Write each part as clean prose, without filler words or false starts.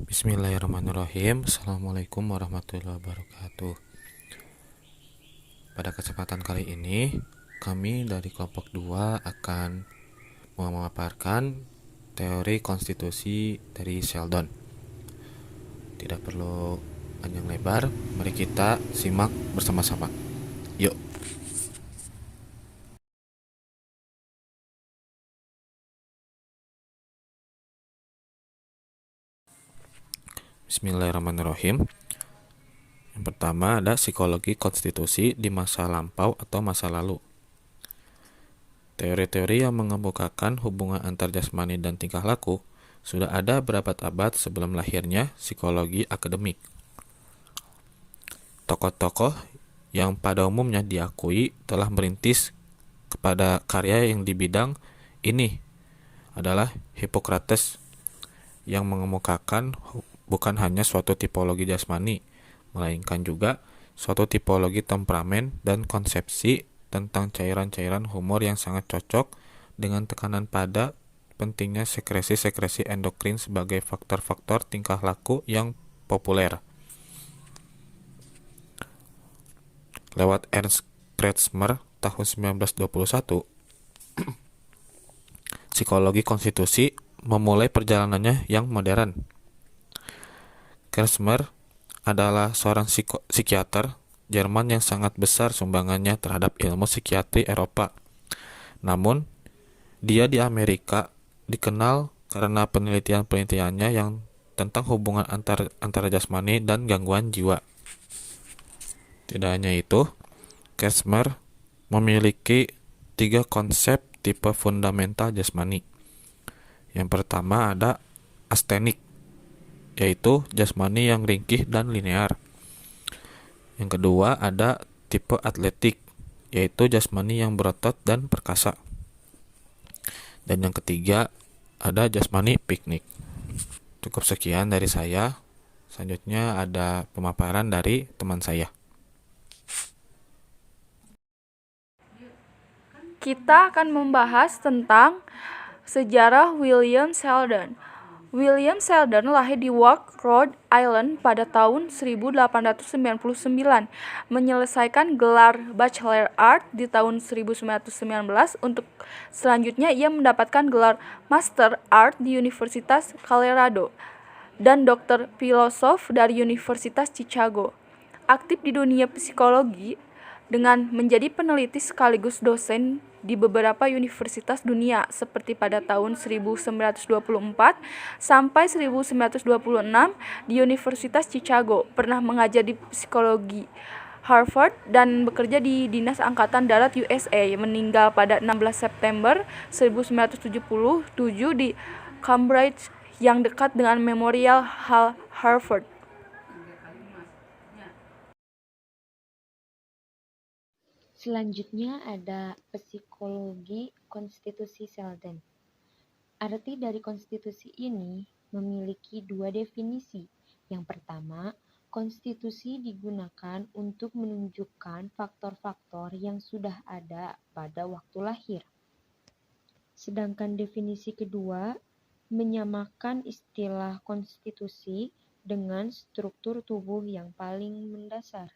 Bismillahirrahmanirrahim. Assalamualaikum warahmatullahi wabarakatuh. Pada kesempatan kali ini, kami dari kelompok 2 akan memaparkan teori konstitusi dari Sheldon. Tidak perlu panjang lebar, mari kita simak bersama-sama. Yuk. Bismillahirrahmanirrahim. Yang pertama ada psikologi konstitusi di masa lampau atau masa lalu. Teori-teori yang mengemukakan hubungan antar jasmani dan tingkah laku sudah ada berabad-abad sebelum lahirnya psikologi akademik. Tokoh-tokoh yang pada umumnya diakui telah merintis kepada karya yang di bidang ini adalah Hippocrates yang mengemukakan bukan hanya suatu tipologi jasmani, melainkan juga suatu tipologi temperamen dan konsepsi tentang cairan-cairan humor yang sangat cocok dengan tekanan pada pentingnya sekresi-sekresi endokrin sebagai faktor-faktor tingkah laku yang populer. Lewat Ernst Kretschmer tahun 1921, psikologi konstitusi memulai perjalanannya yang modern. Kretschmer adalah seorang psikiater Jerman yang sangat besar sumbangannya terhadap ilmu psikiatri Eropa. Namun, dia di Amerika dikenal karena penelitian-penelitiannya yang tentang hubungan antara jasmani dan gangguan jiwa. Tidak hanya itu, Kretschmer memiliki 3 konsep tipe fundamental jasmani. Yang pertama ada astenik, yaitu jasmani yang ringkih dan linear. Yang kedua ada tipe atletik, yaitu jasmani yang berotot dan perkasa. Dan yang ketiga ada jasmani piknik. Cukup sekian dari saya. Selanjutnya ada pemaparan dari teman saya. Kita akan membahas tentang sejarah William Sheldon. William Sheldon lahir di Wark, Rhode Island pada tahun 1899, menyelesaikan gelar Bachelor Art di tahun 1919. Untuk selanjutnya ia mendapatkan gelar Master Art di Universitas Colorado dan Doktor Filosof dari Universitas Chicago. Aktif di dunia psikologi dengan menjadi peneliti sekaligus dosen di beberapa universitas dunia, seperti pada tahun 1924 sampai 1926 di Universitas Chicago. Pernah mengajar di psikologi Harvard dan bekerja di Dinas Angkatan Darat USA. Meninggal pada 16 September 1977 di Cambridge yang dekat dengan Memorial Hall Harvard. Selanjutnya ada psikologi konstitusi Sheldon. Arti dari konstitusi ini memiliki 2 definisi. Yang pertama, konstitusi digunakan untuk menunjukkan faktor-faktor yang sudah ada pada waktu lahir. Sedangkan definisi kedua menyamakan istilah konstitusi dengan struktur tubuh yang paling mendasar.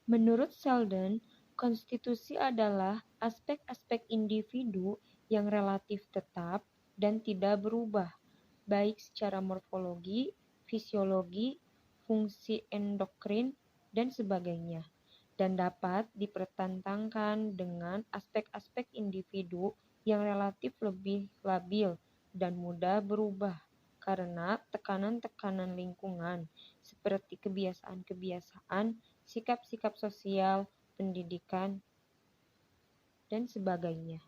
Menurut Sheldon, konstitusi adalah aspek-aspek individu yang relatif tetap dan tidak berubah, baik secara morfologi, fisiologi, fungsi endokrin, dan sebagainya, dan dapat dipertentangkan dengan aspek-aspek individu yang relatif lebih labil dan mudah berubah karena tekanan-tekanan lingkungan seperti kebiasaan-kebiasaan, sikap-sikap sosial, pendidikan, dan sebagainya.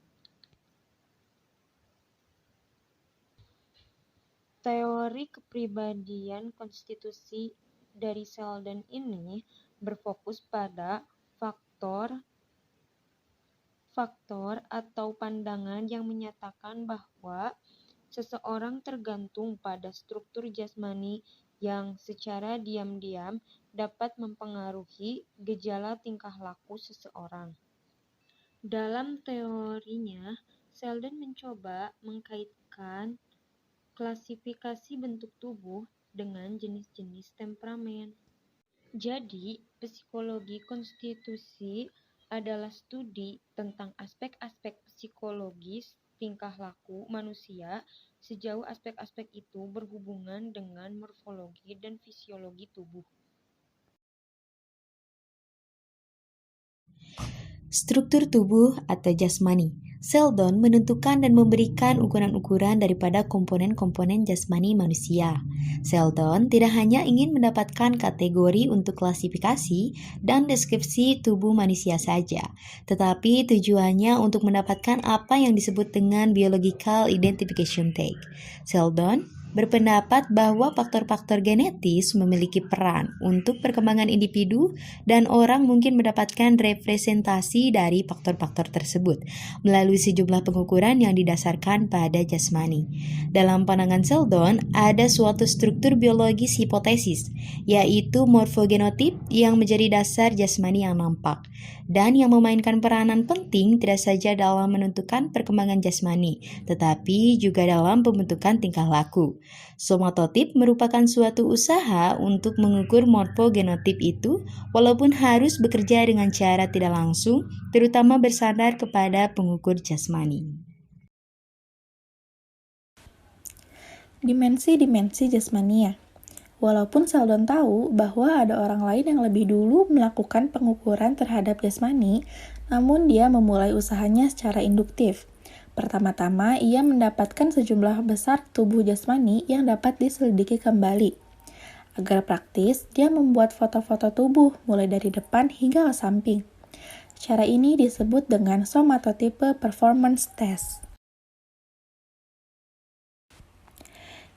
Teori kepribadian konstitusi dari Sheldon ini berfokus pada faktor atau pandangan yang menyatakan bahwa seseorang tergantung pada struktur jasmani yang secara diam-diam dapat mempengaruhi gejala tingkah laku seseorang. Dalam teorinya, Sheldon mencoba mengkaitkan klasifikasi bentuk tubuh dengan jenis-jenis temperamen. Jadi, psikologi konstitusi adalah studi tentang aspek-aspek psikologis tingkah laku manusia sejauh aspek-aspek itu berhubungan dengan morfologi dan fisiologi tubuh. Struktur tubuh atau jasmani. Sheldon menentukan dan memberikan ukuran-ukuran daripada komponen-komponen jasmani manusia. Sheldon tidak hanya ingin mendapatkan kategori untuk klasifikasi dan deskripsi tubuh manusia saja, tetapi tujuannya untuk mendapatkan apa yang disebut dengan biological identification tag. Sheldon berpendapat bahwa faktor-faktor genetis memiliki peran untuk perkembangan individu dan orang mungkin mendapatkan representasi dari faktor-faktor tersebut melalui sejumlah pengukuran yang didasarkan pada jasmani. Dalam pandangan Sheldon, ada suatu struktur biologis hipotesis, yaitu morfogenotip yang menjadi dasar jasmani yang nampak dan yang memainkan peranan penting tidak saja dalam menentukan perkembangan jasmani, tetapi juga dalam pembentukan tingkah laku. Somatotip merupakan suatu usaha untuk mengukur morfogenotip itu, walaupun harus bekerja dengan cara tidak langsung, terutama bersandar kepada pengukur jasmani. Dimensi-dimensi jasmania. Walaupun Sheldon tahu bahwa ada orang lain yang lebih dulu melakukan pengukuran terhadap jasmani, namun dia memulai usahanya secara induktif. Pertama-tama, ia mendapatkan sejumlah besar tubuh jasmani yang dapat diselidiki kembali. Agar praktis, dia membuat foto-foto tubuh mulai dari depan hingga ke samping. Cara ini disebut dengan somatotype performance test.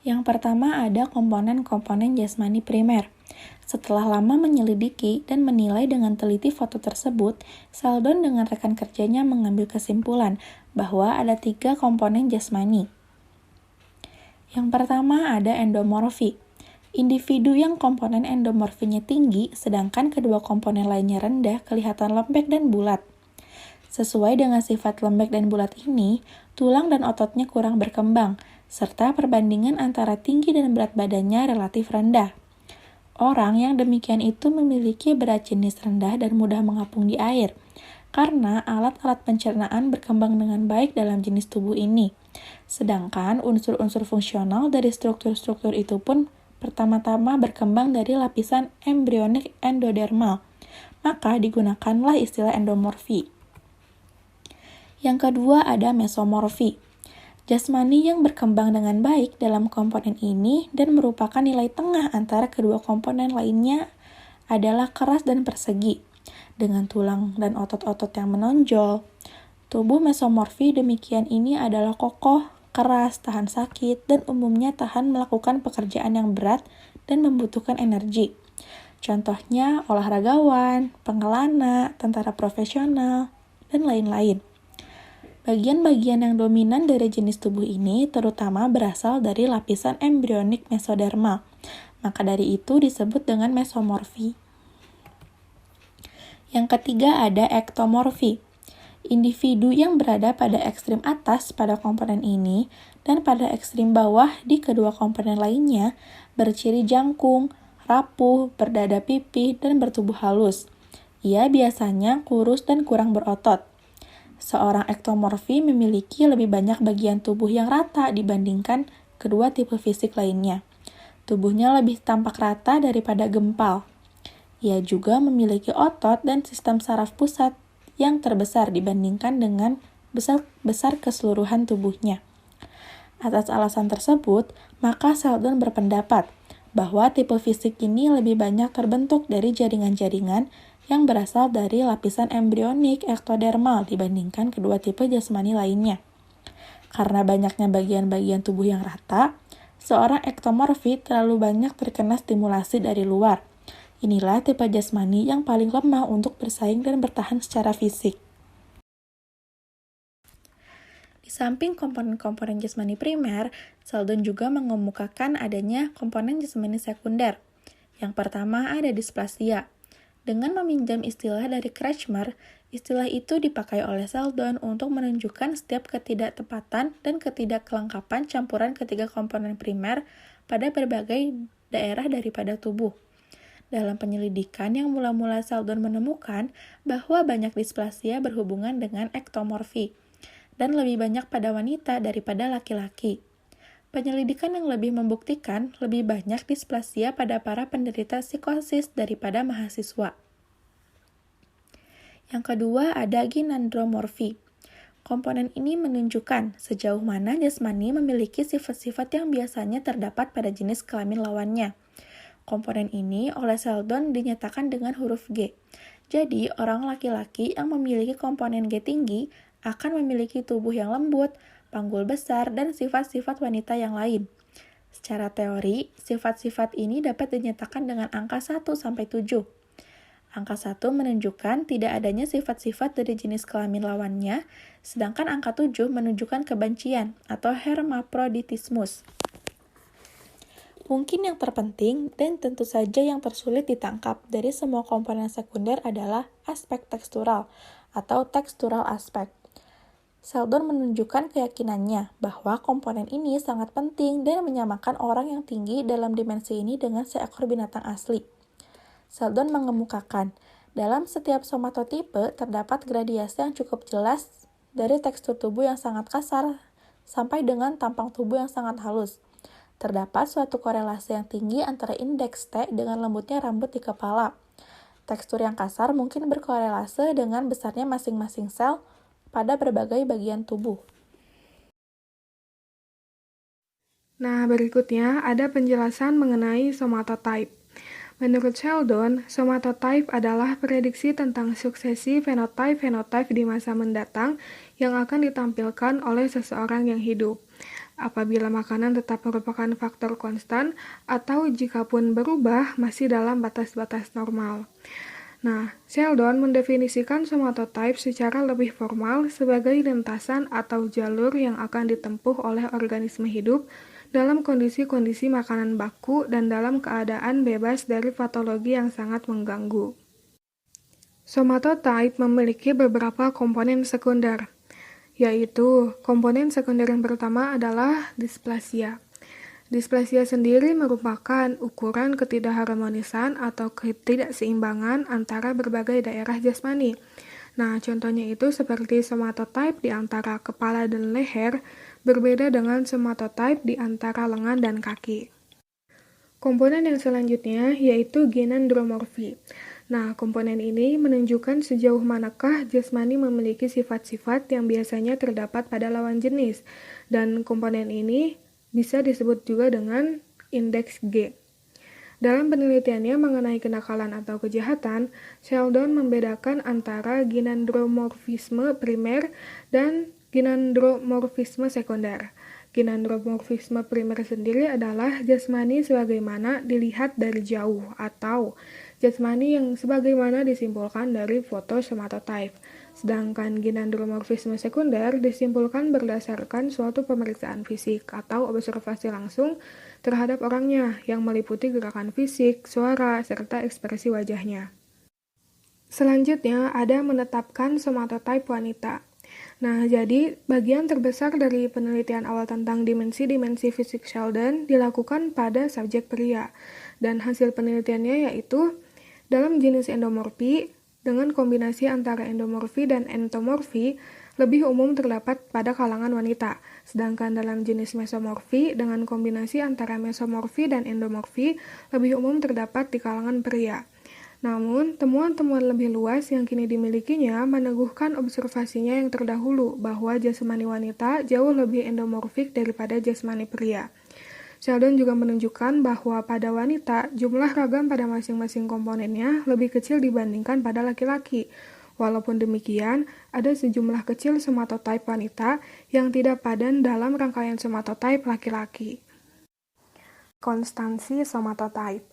Yang pertama ada komponen-komponen jasmani primer. Setelah lama menyelidiki dan menilai dengan teliti foto tersebut, Sheldon dengan rekan kerjanya mengambil kesimpulan bahwa ada 3 komponen jasmani. Yang pertama ada endomorfi. Individu yang komponen endomorfinya tinggi, sedangkan kedua komponen lainnya rendah kelihatan lembek dan bulat. Sesuai dengan sifat lembek dan bulat ini, tulang dan ototnya kurang berkembang, serta perbandingan antara tinggi dan berat badannya relatif rendah. Orang yang demikian itu memiliki berat jenis rendah dan mudah mengapung di air, karena alat-alat pencernaan berkembang dengan baik dalam jenis tubuh ini. Sedangkan unsur-unsur fungsional dari struktur-struktur itu pun pertama-tama berkembang dari lapisan embryonik endodermal, maka digunakanlah istilah endomorfi. Yang kedua ada mesomorfi. Jasmani yang berkembang dengan baik dalam komponen ini dan merupakan nilai tengah antara kedua komponen lainnya adalah keras dan persegi, dengan tulang dan otot-otot yang menonjol. Tubuh mesomorfi demikian ini adalah kokoh, keras, tahan sakit, dan umumnya tahan melakukan pekerjaan yang berat dan membutuhkan energi. Contohnya olahragawan, pengelana, tentara profesional, dan lain-lain. Bagian-bagian yang dominan dari jenis tubuh ini terutama berasal dari lapisan embryonik mesodermal, maka dari itu disebut dengan mesomorfi. Yang ketiga ada ektomorfi. Individu yang berada pada ekstrim atas pada komponen ini dan pada ekstrim bawah di kedua komponen lainnya berciri jangkung, rapuh, berdada pipih, dan bertubuh halus. Ia biasanya kurus dan kurang berotot. Seorang ektomorfi memiliki lebih banyak bagian tubuh yang rata dibandingkan kedua tipe fisik lainnya. Tubuhnya lebih tampak rata daripada gempal. Ia juga memiliki otot dan sistem saraf pusat yang terbesar dibandingkan dengan besar keseluruhan tubuhnya. Atas alasan tersebut, maka Sheldon berpendapat bahwa tipe fisik ini lebih banyak terbentuk dari jaringan-jaringan yang berasal dari lapisan embryonik ektodermal dibandingkan kedua tipe jasmani lainnya. Karena banyaknya bagian-bagian tubuh yang rata, seorang ektomorfi terlalu banyak terkena stimulasi dari luar. Inilah tipe jasmani yang paling lemah untuk bersaing dan bertahan secara fisik. Di samping komponen-komponen jasmani primer, Sheldon juga mengemukakan adanya komponen jasmani sekunder. Yang pertama ada displasia. Dengan meminjam istilah dari Kretschmer, istilah itu dipakai oleh Sheldon untuk menunjukkan setiap ketidaktepatan dan ketidakkelengkapan campuran ketiga komponen primer pada berbagai daerah daripada tubuh. Dalam penyelidikan yang mula-mula Sheldon menemukan bahwa banyak displasia berhubungan dengan ektomorfi, dan lebih banyak pada wanita daripada laki-laki. Penyelidikan yang lebih membuktikan lebih banyak displasia pada para penderita psikosis daripada mahasiswa. Yang kedua ada ginandromorfi. Komponen ini menunjukkan sejauh mana jasmani memiliki sifat-sifat yang biasanya terdapat pada jenis kelamin lawannya. Komponen ini oleh Sheldon dinyatakan dengan huruf G. Jadi, orang laki-laki yang memiliki komponen G tinggi akan memiliki tubuh yang lembut, panggul besar, dan sifat-sifat wanita yang lain. Secara teori, sifat-sifat ini dapat dinyatakan dengan angka 1-7. Angka 1 menunjukkan tidak adanya sifat-sifat dari jenis kelamin lawannya, sedangkan angka 7 menunjukkan kebencian atau hermaphroditismus. Mungkin yang terpenting dan tentu saja yang tersulit ditangkap dari semua komponen sekunder adalah aspek tekstural atau textural aspect. Sheldon menunjukkan keyakinannya bahwa komponen ini sangat penting dan menyamakan orang yang tinggi dalam dimensi ini dengan seekor binatang asli. Sheldon mengemukakan, dalam setiap somatotipe terdapat gradiasi yang cukup jelas dari tekstur tubuh yang sangat kasar sampai dengan tampang tubuh yang sangat halus. Terdapat suatu korelasi yang tinggi antara indeks T dengan lembutnya rambut di kepala. Tekstur yang kasar mungkin berkorelase dengan besarnya masing-masing sel pada berbagai bagian tubuh. Nah, berikutnya ada penjelasan mengenai somatotype. Menurut Sheldon, somatotype adalah prediksi tentang suksesi fenotipe-fenotipe di masa mendatang yang akan ditampilkan oleh seseorang yang hidup. Apabila makanan tetap merupakan faktor konstan atau jikapun berubah masih dalam batas-batas normal. Nah, Sheldon mendefinisikan somatotype secara lebih formal sebagai lintasan atau jalur yang akan ditempuh oleh organisme hidup dalam kondisi-kondisi makanan baku dan dalam keadaan bebas dari patologi yang sangat mengganggu. Somatotype memiliki beberapa komponen sekunder, yaitu komponen sekunder yang pertama adalah displasia. Displasia sendiri merupakan ukuran ketidakharmonisan atau ketidakseimbangan antara berbagai daerah jasmani. Nah, contohnya itu seperti somatotype di antara kepala dan leher, berbeda dengan somatotype di antara lengan dan kaki. Komponen yang selanjutnya yaitu ginandromorfi. Nah, komponen ini menunjukkan sejauh manakah jasmani memiliki sifat-sifat yang biasanya terdapat pada lawan jenis, dan komponen ini bisa disebut juga dengan indeks G. Dalam penelitiannya mengenai kenakalan atau kejahatan, Sheldon membedakan antara ginandromorfisme primer dan ginandromorfisme sekunder. Ginandromorfisme primer sendiri adalah jasmani sebagaimana dilihat dari jauh atau jasmani yang sebagaimana disimpulkan dari foto somatotype. Sedangkan ginandromorfisme sekunder disimpulkan berdasarkan suatu pemeriksaan fisik atau observasi langsung terhadap orangnya yang meliputi gerakan fisik, suara, serta ekspresi wajahnya. Selanjutnya ada menetapkan somatotype wanita. Nah, jadi bagian terbesar dari penelitian awal tentang dimensi-dimensi fisik Sheldon dilakukan pada subjek pria, dan hasil penelitiannya yaitu dalam jenis endomorfi, dengan kombinasi antara endomorfi dan entomorfi, lebih umum terdapat pada kalangan wanita, sedangkan dalam jenis mesomorfi, dengan kombinasi antara mesomorfi dan endomorfi, lebih umum terdapat di kalangan pria. Namun, temuan-temuan lebih luas yang kini dimilikinya meneguhkan observasinya yang terdahulu bahwa jasmani wanita jauh lebih endomorfik daripada jasmani pria. Sheldon juga menunjukkan bahwa pada wanita, jumlah ragam pada masing-masing komponennya lebih kecil dibandingkan pada laki-laki. Walaupun demikian, ada sejumlah kecil somatotype wanita yang tidak padan dalam rangkaian somatotype laki-laki. Konstansi somatotype.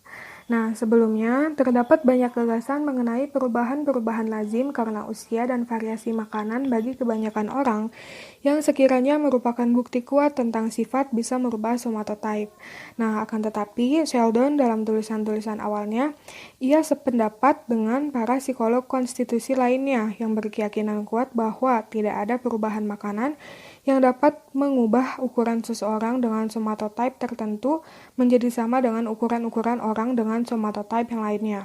Nah, sebelumnya terdapat banyak gagasan mengenai perubahan-perubahan lazim karena usia dan variasi makanan bagi kebanyakan orang yang sekiranya merupakan bukti kuat tentang sifat bisa merubah somatotype. Nah, akan tetapi Sheldon dalam tulisan-tulisan awalnya, ia sependapat dengan para psikolog konstitusi lainnya yang berkeyakinan kuat bahwa tidak ada perubahan makanan yang dapat mengubah ukuran seseorang dengan somatotype tertentu menjadi sama dengan ukuran-ukuran orang dengan somatotype yang lainnya.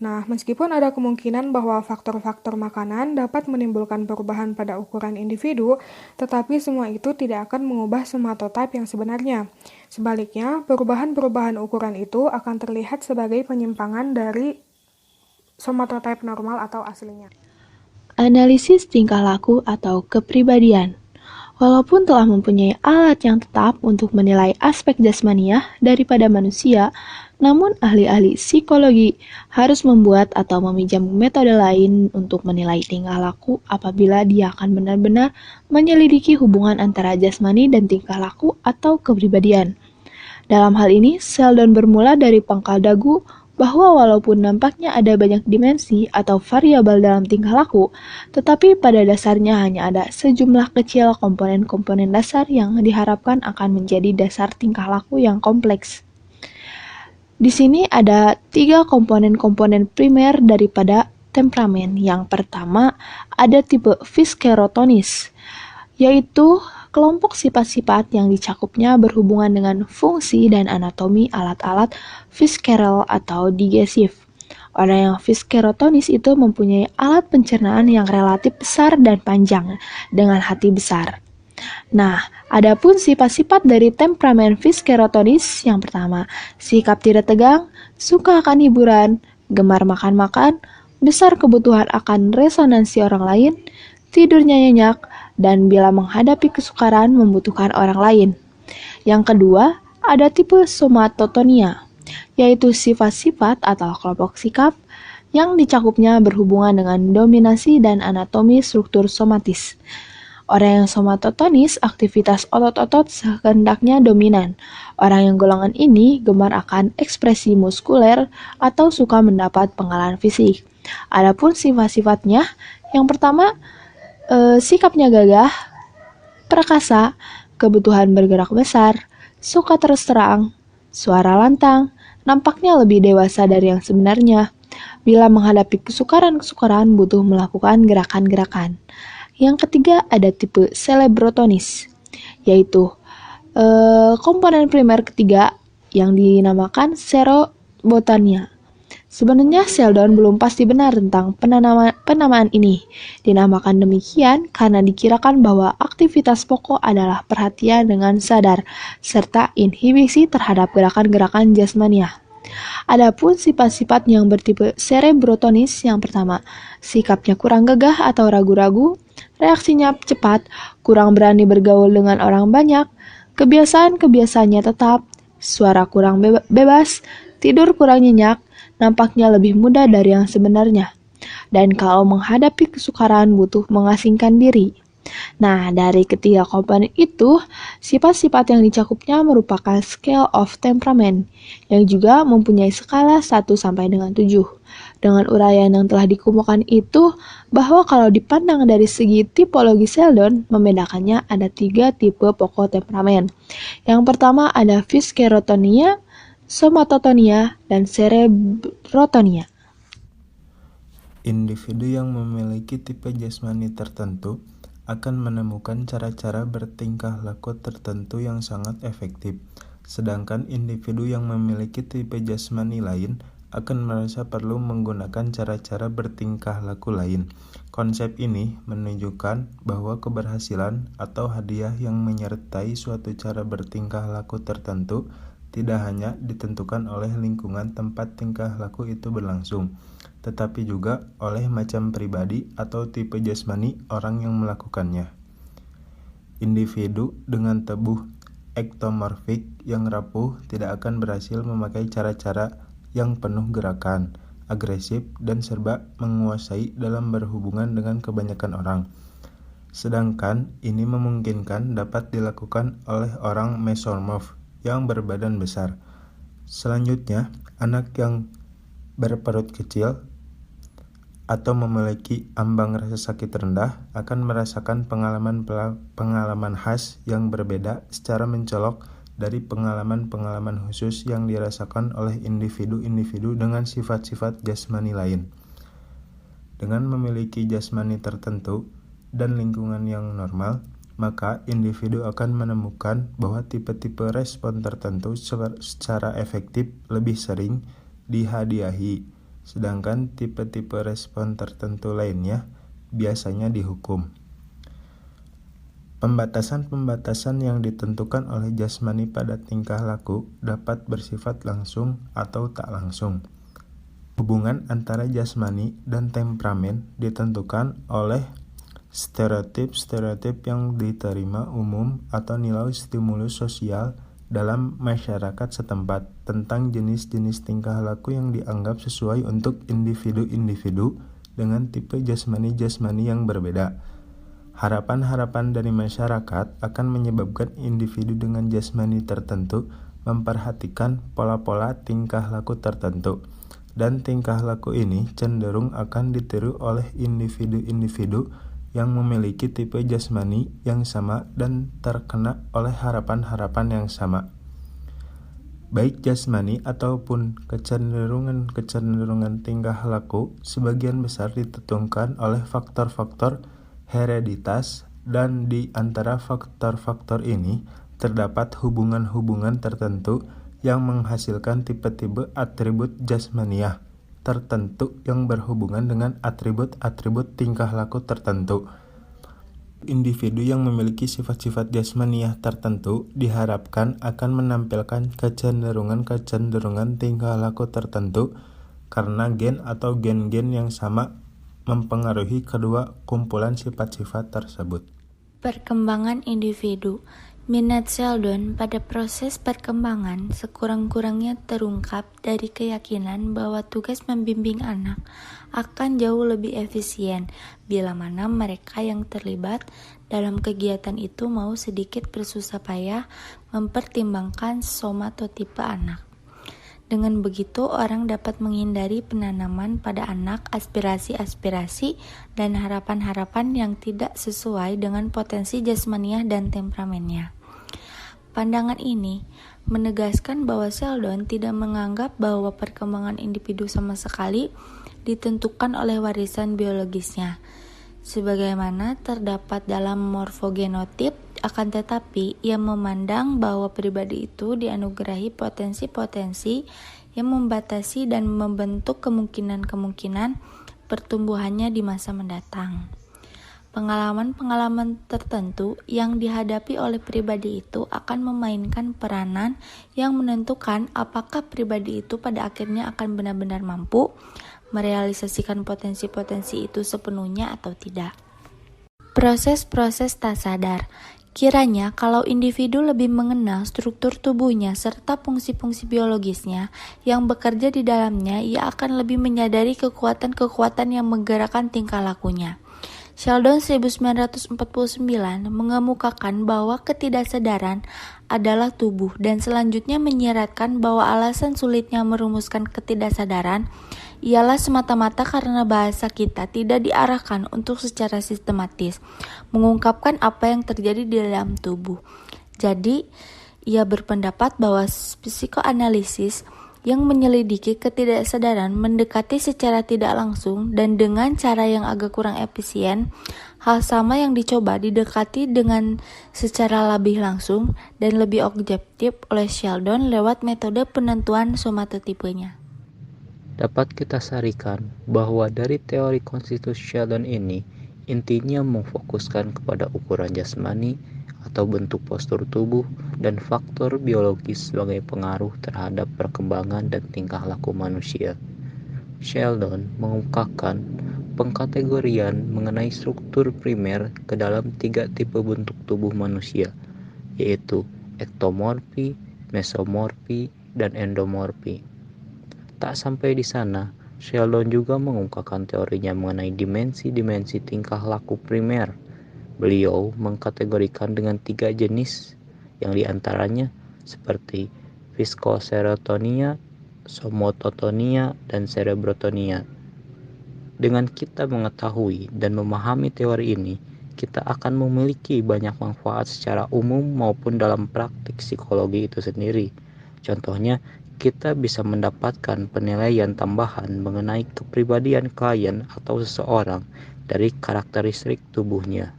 Nah, meskipun ada kemungkinan bahwa faktor-faktor makanan dapat menimbulkan perubahan pada ukuran individu, tetapi semua itu tidak akan mengubah somatotype yang sebenarnya. Sebaliknya, perubahan-perubahan ukuran itu akan terlihat sebagai penyimpangan dari somatotype normal atau aslinya. Analisis tingkah laku atau kepribadian. Walaupun telah mempunyai alat yang tetap untuk menilai aspek jasmaniah daripada manusia, namun ahli-ahli psikologi harus membuat atau meminjam metode lain untuk menilai tingkah laku apabila dia akan benar-benar menyelidiki hubungan antara jasmani dan tingkah laku atau kepribadian. Dalam hal ini, Sheldon bermula dari pangkal dagu bahwa walaupun nampaknya ada banyak dimensi atau variabel dalam tingkah laku, tetapi pada dasarnya hanya ada sejumlah kecil komponen-komponen dasar yang diharapkan akan menjadi dasar tingkah laku yang kompleks. Di sini ada 3 komponen-komponen primer daripada temperamen. Yang pertama ada tipe viscerotonis, yaitu kelompok sifat-sifat yang dicakupnya berhubungan dengan fungsi dan anatomi alat-alat visceral atau digestif. Orang yang viscerotonis itu mempunyai alat pencernaan yang relatif besar dan panjang dengan hati besar. Nah, adapun sifat-sifat dari temperamen viscerotonis yang pertama, sikap tidak tegang, suka akan hiburan, gemar makan-makan, besar kebutuhan akan resonansi orang lain, tidurnya nyenyak, dan bila menghadapi kesukaran membutuhkan orang lain. Yang kedua, ada tipe somatotonia, yaitu sifat-sifat atau kelompok sikap yang dicakupnya berhubungan dengan dominasi dan anatomi struktur somatis. Orang yang somatotonis, aktivitas otot-otot sehendaknya dominan. Orang yang golongan ini gemar akan ekspresi muskuler atau suka mendapat pengalaman fisik. Adapun sifat-sifatnya, yang pertama, sikapnya gagah, perkasa, kebutuhan bergerak besar, suka terus terang, suara lantang, nampaknya lebih dewasa dari yang sebenarnya. Bila menghadapi kesukaran-kesukaran butuh melakukan gerakan-gerakan. Yang ketiga ada tipe cerebrotonis, yaitu komponen primer ketiga yang dinamakan serobotania. Sebenarnya Sheldon belum pasti benar tentang penamaan ini. Dinamakan demikian karena dikirakan bahwa aktivitas pokok adalah perhatian dengan sadar, serta inhibisi terhadap gerakan-gerakan jasmaniah. Adapun sifat-sifat yang bertipe cerebrotonis yang pertama, sikapnya kurang gagah atau ragu-ragu, reaksinya cepat, kurang berani bergaul dengan orang banyak, kebiasaan-kebiasaannya tetap, suara kurang bebas, tidur kurang nyenyak, nampaknya lebih mudah dari yang sebenarnya. Dan kalau menghadapi kesukaran butuh mengasingkan diri. Nah, dari ketiga komponen itu, sifat-sifat yang dicakupnya merupakan scale of temperament, yang juga mempunyai skala 1 sampai dengan 7. Dengan uraian yang telah dikemukakan itu, bahwa kalau dipandang dari segi tipologi Sheldon, membedakannya ada 3 tipe pokok temperamen. Yang pertama ada viscerotonia, somatotonia, dan cerebrotonia. Individu yang memiliki tipe jasmani tertentu akan menemukan cara-cara bertingkah laku tertentu yang sangat efektif, sedangkan individu yang memiliki tipe jasmani lain akan merasa perlu menggunakan cara-cara bertingkah laku lain. Konsep ini menunjukkan bahwa keberhasilan atau hadiah yang menyertai suatu cara bertingkah laku tertentu tidak hanya ditentukan oleh lingkungan tempat tingkah laku itu berlangsung, tetapi juga oleh macam pribadi atau tipe jasmani orang yang melakukannya. Individu dengan tubuh ektomorfik yang rapuh tidak akan berhasil memakai cara-cara yang penuh gerakan, agresif, dan serba menguasai dalam berhubungan dengan kebanyakan orang. Sedangkan ini memungkinkan dapat dilakukan oleh orang mesomorf yang berbadan besar. Selanjutnya, anak yang berperut kecil atau memiliki ambang rasa sakit rendah akan merasakan pengalaman khas yang berbeda secara mencolok dari pengalaman-pengalaman khusus yang dirasakan oleh individu-individu dengan sifat-sifat jasmani lain. Dengan memiliki jasmani tertentu dan lingkungan yang normal, maka individu akan menemukan bahwa tipe-tipe respon tertentu secara efektif lebih sering dihadiahi, sedangkan tipe-tipe respon tertentu lainnya biasanya dihukum. Pembatasan-pembatasan yang ditentukan oleh jasmani pada tingkah laku dapat bersifat langsung atau tak langsung. Hubungan antara jasmani dan temperamen ditentukan oleh stereotip yang diterima umum atau nilai stimulus sosial dalam masyarakat setempat tentang jenis-jenis tingkah laku yang dianggap sesuai untuk individu-individu dengan tipe jasmani-jasmani yang berbeda. Harapan-harapan dari masyarakat akan menyebabkan individu dengan jasmani tertentu memperhatikan pola-pola tingkah laku tertentu, dan tingkah laku ini cenderung akan ditiru oleh individu-individu yang memiliki tipe jasmani yang sama dan terkena oleh harapan-harapan yang sama. Baik jasmani ataupun kecenderungan tingkah laku sebagian besar ditentukan oleh faktor-faktor hereditas, dan di antara faktor-faktor ini terdapat hubungan-hubungan tertentu yang menghasilkan tipe-tipe atribut jasmaniah tertentu yang berhubungan dengan atribut-atribut tingkah laku tertentu. Individu yang memiliki sifat-sifat jasmaniah tertentu diharapkan akan menampilkan kecenderungan-kecenderungan tingkah laku tertentu karena gen atau gen-gen yang sama mempengaruhi kedua kumpulan sifat-sifat tersebut. Perkembangan individu. Minat Sheldon pada proses perkembangan sekurang-kurangnya terungkap dari keyakinan bahwa tugas membimbing anak akan jauh lebih efisien bila mana mereka yang terlibat dalam kegiatan itu mau sedikit bersusah payah mempertimbangkan somatotipe anak. Dengan begitu, orang dapat menghindari penanaman pada anak aspirasi-aspirasi dan harapan-harapan yang tidak sesuai dengan potensi jasmaniah dan temperamennya. Pandangan ini menegaskan bahwa Sheldon tidak menganggap bahwa perkembangan individu sama sekali ditentukan oleh warisan biologisnya, sebagaimana terdapat dalam morfogenotip, akan tetapi ia memandang bahwa pribadi itu dianugerahi potensi-potensi yang membatasi dan membentuk kemungkinan-kemungkinan pertumbuhannya di masa mendatang. Pengalaman-pengalaman tertentu yang dihadapi oleh pribadi itu akan memainkan peranan yang menentukan apakah pribadi itu pada akhirnya akan benar-benar mampu merealisasikan potensi-potensi itu sepenuhnya atau tidak. Proses-proses tak sadar. Kiranya kalau individu lebih mengenal struktur tubuhnya serta fungsi-fungsi biologisnya yang bekerja di dalamnya, ia akan lebih menyadari kekuatan-kekuatan yang menggerakkan tingkah lakunya. Sheldon 1949 mengemukakan bahwa ketidaksadaran adalah tubuh dan selanjutnya menyiratkan bahwa alasan sulitnya merumuskan ketidaksadaran ialah semata-mata karena bahasa kita tidak diarahkan untuk secara sistematis mengungkapkan apa yang terjadi di dalam tubuh. Jadi, ia berpendapat bahwa psikoanalisis yang menyelidiki ketidaksadaran mendekati secara tidak langsung dan dengan cara yang agak kurang efisien, hal sama yang dicoba didekati dengan secara lebih langsung dan lebih objektif oleh Sheldon lewat metode penentuan somatotipenya. Dapat kita sarikan bahwa dari teori konstitusi Sheldon ini, intinya memfokuskan kepada ukuran jasmani atau bentuk postur tubuh dan faktor biologis sebagai pengaruh terhadap perkembangan dan tingkah laku manusia. Sheldon mengungkapkan pengkategorian mengenai struktur primer ke dalam 3 tipe bentuk tubuh manusia, yaitu ektomorfi, mesomorfi, dan endomorfi. Tak sampai di sana, Sheldon juga mengungkapkan teorinya mengenai dimensi-dimensi tingkah laku primer. Beliau mengkategorikan dengan 3 jenis, yang diantaranya seperti viskoserotonia, somototonia, dan cerebrotonia. Dengan kita mengetahui dan memahami teori ini, kita akan memiliki banyak manfaat secara umum maupun dalam praktik psikologi itu sendiri. Contohnya, kita bisa mendapatkan penilaian tambahan mengenai kepribadian klien atau seseorang dari karakteristik tubuhnya.